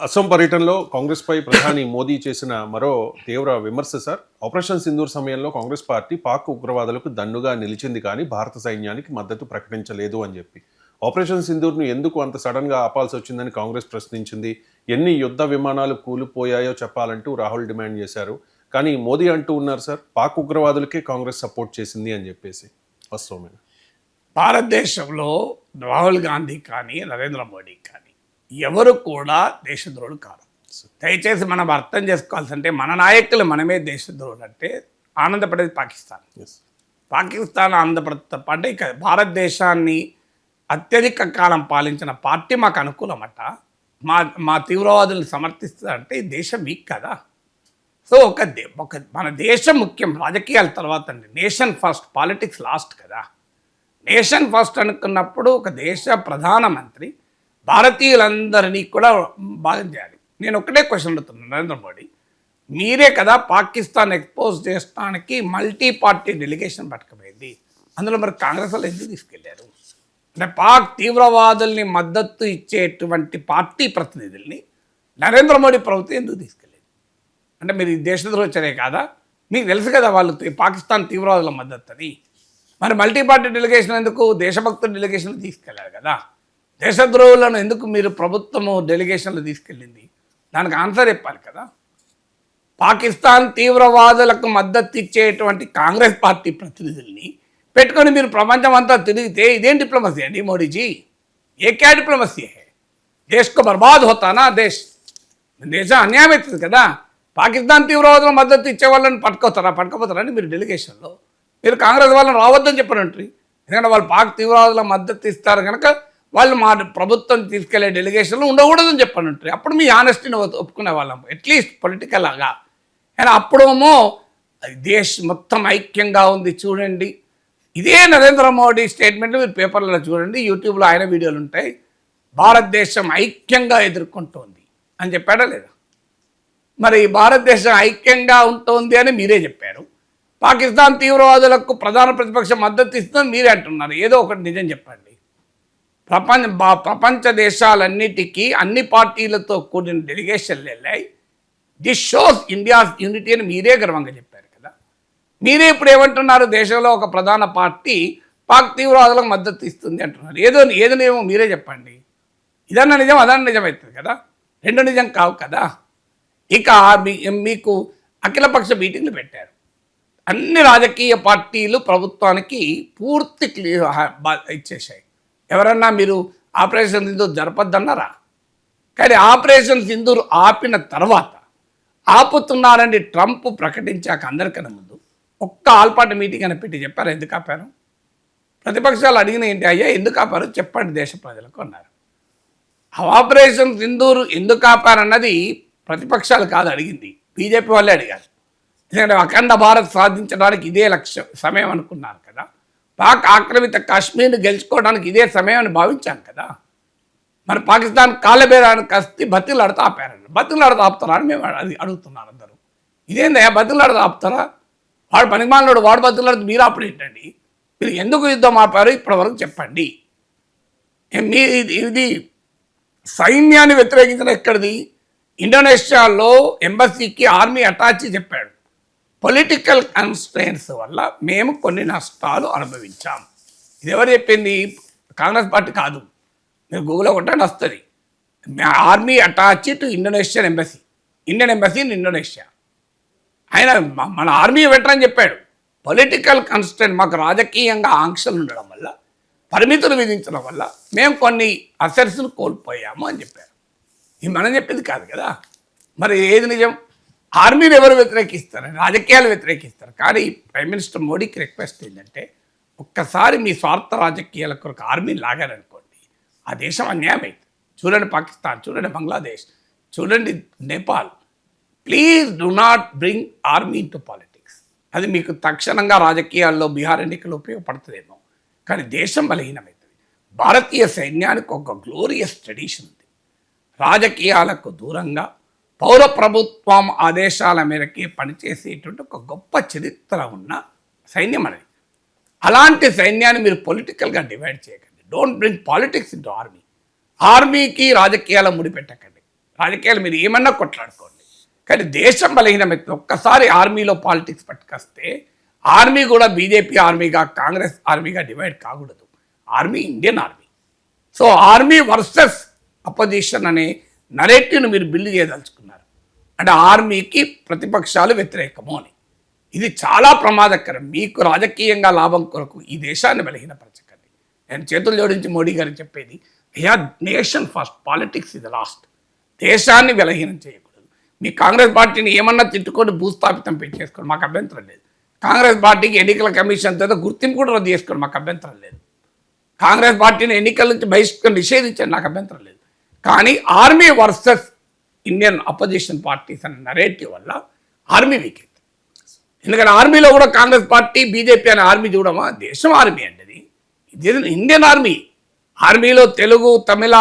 అస్సాం పర్యటనలో కాంగ్రెస్పై ప్రధాని మోదీ చేసిన మరో తీవ్ర విమర్శ సార్. ఆపరేషన్ సింధూర్ సమయంలో కాంగ్రెస్ పార్టీ పాక్ ఉగ్రవాదులకు దన్నుగా నిలిచింది కానీ భారత సైన్యానికి మద్దతు ప్రకటించలేదు అని చెప్పి. ఆపరేషన్ సింధూర్ను ఎందుకు అంత సడన్గా ఆపాల్సి వచ్చిందని కాంగ్రెస్ ప్రశ్నించింది. ఎన్ని యుద్ధ విమానాలు కూలిపోయాయో చెప్పాలంటూ రాహుల్ డిమాండ్ చేశారు. కానీ మోదీ అంటూ ఉన్నారు సార్, పాక్ ఉగ్రవాదులకే కాంగ్రెస్ సపోర్ట్ చేసింది అని చెప్పేసి. వాస్తవమైన భారతదేశంలో రాహుల్ గాంధీ కానీ నరేంద్ర మోడీ కానీ ఎవరు కూడా దేశద్రోహులు కాదు. దయచేసి మనం అర్థం చేసుకోవాల్సింటే మన నాయకులు మనమే దేశద్రోహులు అంటే ఆనందపడేది పాకిస్తాన్. పాకిస్తాన్ ఆనందపడేది తప్ప అంటే ఇక భారతదేశాన్ని అత్యధిక కాలం పాలించిన పార్టీ మాకు అనుకూలమట. మా తీవ్రవాదులను సమర్థిస్తుందంటే ఈ దేశం వీక్ కదా. సో ఒక మన దేశం ముఖ్యం, రాజకీయాల తర్వాత అండి. నేషన్ ఫస్ట్, పాలిటిక్స్ లాస్ట్ కదా. నేషన్ ఫస్ట్ అనుకున్నప్పుడు ఒక దేశ ప్రధానమంత్రి భారతీయులందరినీ కూడా భాగం చేయాలి. నేను ఒకటే క్వశ్చన్ అడుగుతున్నాను నరేంద్ర మోడీ, మీరే కదా పాకిస్తాన్ ఎక్స్పోజ్ చేయడానికి మల్టీ పార్టీ డెలిగేషన్ పట్టుకుపోయింది. అందులో మరి కాంగ్రెస్ వాళ్ళు ఎందుకు తీసుకెళ్లారు? అంటే పాక్ తీవ్రవాదుల్ని మద్దతు ఇచ్చేటువంటి పార్టీ ప్రతినిధుల్ని నరేంద్ర మోడీ ప్రభుత్వం ఎందుకు తీసుకెళ్ళేది? అంటే మీరు దేశద్రోహచర్య కాదా? మీకు తెలుసు కదా వాళ్ళు పాకిస్తాన్ తీవ్రవాదుల మద్దతు అని. మరి మల్టీ పార్టీ డెలిగేషన్ ఎందుకు? దేశభక్తుల డెలిగేషన్ తీసుకెళ్లారు కదా. దేశద్రోహులను ఎందుకు మీరు ప్రభుత్వము డెలిగేషన్లు తీసుకెళ్ళింది? దానికి ఆన్సర్ చెప్పాలి కదా. పాకిస్తాన్ తీవ్రవాదులకు మద్దతు ఇచ్చేటువంటి కాంగ్రెస్ పార్టీ ప్రతినిధుల్ని పెట్టుకొని మీరు ప్రపంచం అంతా తిరిగితే ఇదేం డిప్లొమసీ అండి మోడీజీ? ఏ క్యా డిప్లొమసీ హే? దేశకు బర్బాద్ హోతానా దేశం అన్యాయం అవుతుంది కదా. పాకిస్తాన్ తీవ్రవాదుల మద్దతు ఇచ్చే వాళ్ళని పట్టుకోపోతారండి మీరు డెలిగేషన్లో? మీరు కాంగ్రెస్ వాళ్ళని రావద్దని చెప్పనంటారు. ఎందుకంటే వాళ్ళు పాక్ తీవ్రవాదుల మద్దతు ఇస్తారు కనుక వాళ్ళు మా ప్రభుత్వం తీసుకెళ్లే డెలిగేషన్లో ఉండకూడదని చెప్పనంటారు. అప్పుడు మీ ఆనెస్టీని ఒప్పుకునే వాళ్ళం అట్లీస్ట్ పొలిటికల్ లాగా. కానీ అప్పుడేమో దేశం మొత్తం ఐక్యంగా ఉంది చూడండి. ఇదే నరేంద్ర మోడీ స్టేట్మెంట్ మీరు పేపర్లలో చూడండి, యూట్యూబ్లో ఆయన వీడియోలు ఉంటాయి. భారతదేశం ఐక్యంగా ఎదుర్కొంటోంది అని చెప్పాడా లేదా? మరి భారతదేశం ఐక్యంగా ఉంటుంది అని మీరే చెప్పారు. పాకిస్తాన్ తీవ్రవాదులకు ప్రధాన ప్రతిపక్ష మద్దతు ఇస్తుందని మీరే అంటున్నారు. ఏదో ఒకటి నిజం చెప్పండి. ప్రపంచ దేశాలన్నిటికీ అన్ని పార్టీలతో కూడిన డెలిగేషన్లు వెళ్ళాయి. దిస్ షోస్ ఇండియాస్ యూనిటీ అని మీరే గర్వంగా చెప్పారు కదా. మీరే ఇప్పుడు ఏమంటున్నారు? దేశంలో ఒక ప్రధాన పార్టీ పాక్ తీవ్రవాదులకు మద్దతు ఇస్తుంది అంటున్నారు. ఏదో మీరే చెప్పండి. ఇదన్నా నిజం, అదన్నా నిజం అవుతుంది కదా. రెండు నిజం కావు కదా. ఇక మీకు అఖిలపక్ష మీటింగ్లు పెట్టారు. అన్ని రాజకీయ పార్టీలు ప్రభుత్వానికి పూర్తి ఇచ్చేసాయి. ఎవరన్నా మీరు ఆపరేషన్ సింధూర్ జరపద్దన్నారా? కానీ ఆపరేషన్ సింధూర్ ఆపిన తర్వాత ఆపుతున్నారని ట్రంప్ ప్రకటించాక అందరికన్నా ముందు ఒక్క ఆల్పాటి మీటింగ్ అని పెట్టి చెప్పారు. ఎందుకు ఆపారు? ప్రతిపక్షాలు అడిగిన ఏంటి, అయ్యా ఎందుకు ఆపారు చెప్పండి దేశ ప్రజలకు అన్నారు. ఆపరేషన్ సింధూర్ ఎందుకు ఆపారన్నది ప్రతిపక్షాలు కాదు అడిగింది, బీజేపీ వాళ్ళే అడిగారు. ఎందుకంటే అఖండ భారత్ సాధించడానికి ఇదే లక్ష్యం సమయం అనుకున్నారు కదా. పాక్ ఆక్రమిత కాశ్మీర్ని గెలుచుకోవడానికి ఇదే సమయం అని భావించాం కదా. మరి పాకిస్తాన్ కాళ్ళబేరానికి కస్తి బతిలాడుతూ ఆపారండి. బతిలాడుతూ ఆపుతారా అని మేము అడుగుతున్నారు అందరూ. ఇదేందయ్యా బతిలాడుతూ ఆపుతారా? వాడు పనిమాలినోడు, వాడు బతిలాడుతూ మీరు ఆపడం ఏంటండి? మీరు ఎందుకు యుద్ధం ఆపారు ఇప్పటివరకు చెప్పండి. ఇది సైన్యాన్ని వ్యతిరేకించిన ఎక్కడిది? ఇండోనేషియాలో ఎంబసీకి ఆర్మీ అటాచీ చెప్పాడు, పొలిటికల్ కన్స్ట్రెయిన్స్ వల్ల మేము కొన్ని నష్టాలు అనుభవించాం. ఇది ఎవరు చెప్పింది? కాంగ్రెస్ పార్టీ కాదు. మీరు గూగుల్లో కొట్టండి వస్తుంది. Army attache to Indonesian embassy, Indian embassy in Indonesia. ఆయన మన ఆర్మీ వెటరన్ చెప్పాడు, పొలిటికల్ కన్స్ట్రెయిన్ మాకు రాజకీయంగా ఆంక్షలు ఉండడం వల్ల, పరిమితులు విధించడం వల్ల మేము కొన్ని అసెట్స్ను కోల్పోయాము అని చెప్పారు. ఇది మనం చెప్పింది కాదు కదా. మరి ఏది నిజం? ఆర్మీని ఎవరు వ్యతిరేకిస్తారు? రాజకీయాలు వ్యతిరేకిస్తారు. కానీ ప్రైమ్ మినిస్టర్ మోడీకి రిక్వెస్ట్ ఏంటంటే, ఒక్కసారి మీ స్వార్థ రాజకీయాల కొరకు ఆర్మీని లాగారనుకోండి, ఆ దేశం అన్యాయం అవుతుంది. చూడండి పాకిస్తాన్, చూడండి బంగ్లాదేశ్, చూడండి Nepal. Please do not bring army to politics. అది మీకు తక్షణంగా రాజకీయాల్లో బీహార్ ఎన్నికలు ఉపయోగపడుతుందేమో, కానీ దేశం బలహీనమవుతుంది. భారతీయ సైన్యానికి ఒక గ్లోరియస్ ట్రెడిషన్ ఉంది. రాజకీయాలకు దూరంగా పౌర ప్రభుత్వం ఆదేశాల మేరకే పనిచేసేటువంటి ఒక గొప్ప చరిత్ర ఉన్న సైన్యం అనేది. అలాంటి సైన్యాన్ని మీరు పొలిటికల్గా డివైడ్ చేయకండి. Don't bring politics into army. ఆర్మీకి రాజకీయాల ముడిపెట్టకండి. రాజకీయాలు మీరు ఏమన్నా కొట్లాడుకోండి, కానీ దేశం బలహీనమైతే ఒక్కసారి ఆర్మీలో పాలిటిక్స్ పట్టుకొస్తే ఆర్మీ కూడా బీజేపీ ఆర్మీగా కాంగ్రెస్ ఆర్మీగా డివైడ్ కాకూడదు. Army Indian army. So army versus opposition అనే నరేటివ్ను మీరు బిల్డ్ చేయదలుచుకున్నారు. అంటే ఆర్మీకి ప్రతిపక్షాలు వ్యతిరేకము అని. ఇది చాలా ప్రమాదకరం. మీకు రాజకీయంగా లాభం కొరకు ఈ దేశాన్ని బలహీనపరచకండి. నేను చేతులు జోడించి మోడీ గారికి చెప్పేది, అయ్యా నేషన్ ఫస్ట్, పాలిటిక్స్ ఇది లాస్ట్. దేశాన్ని బలహీనం చేయకూడదు. మీ కాంగ్రెస్ పార్టీని ఏమన్నా తిట్టుకొని భూస్థాపితం చేసుకోండి, మాకు అభ్యంతరం లేదు. కాంగ్రెస్ పార్టీకి ఎన్నికల కమిషన్ తర్వాత గుర్తింపు కూడా రద్దు చేసుకోండి, మాకు అభ్యంతరం లేదు. కాంగ్రెస్ పార్టీని ఎన్నికల నుంచి నిషేధించండి, నాకు అభ్యంతరం లేదు. కానీ army versus Indian opposition parties అనే నరేటివ్ వల్ల ఆర్మీ వీక్. ఎందుకంటే ఆర్మీలో కూడా కాంగ్రెస్ పార్టీ బీజేపీ అనే ఆర్మీ చూడమా, దేశం ఆర్మీ అండి. ఇది ఇండియన్ ఆర్మీ. ఆర్మీలో తెలుగు, తమిళ,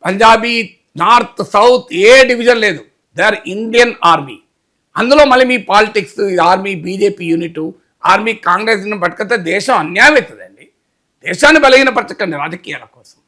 పంజాబీ, నార్త్, సౌత్ ఏ డివిజన్ లేదు. They are Indian army. అందులో మళ్ళీ మీ politics, army BJP unit, army Congress పట్టుకొస్తే దేశం అన్యాయం అవుతుందండి. దేశాన్ని బలహీనపరచకండి రాజకీయాల కోసం.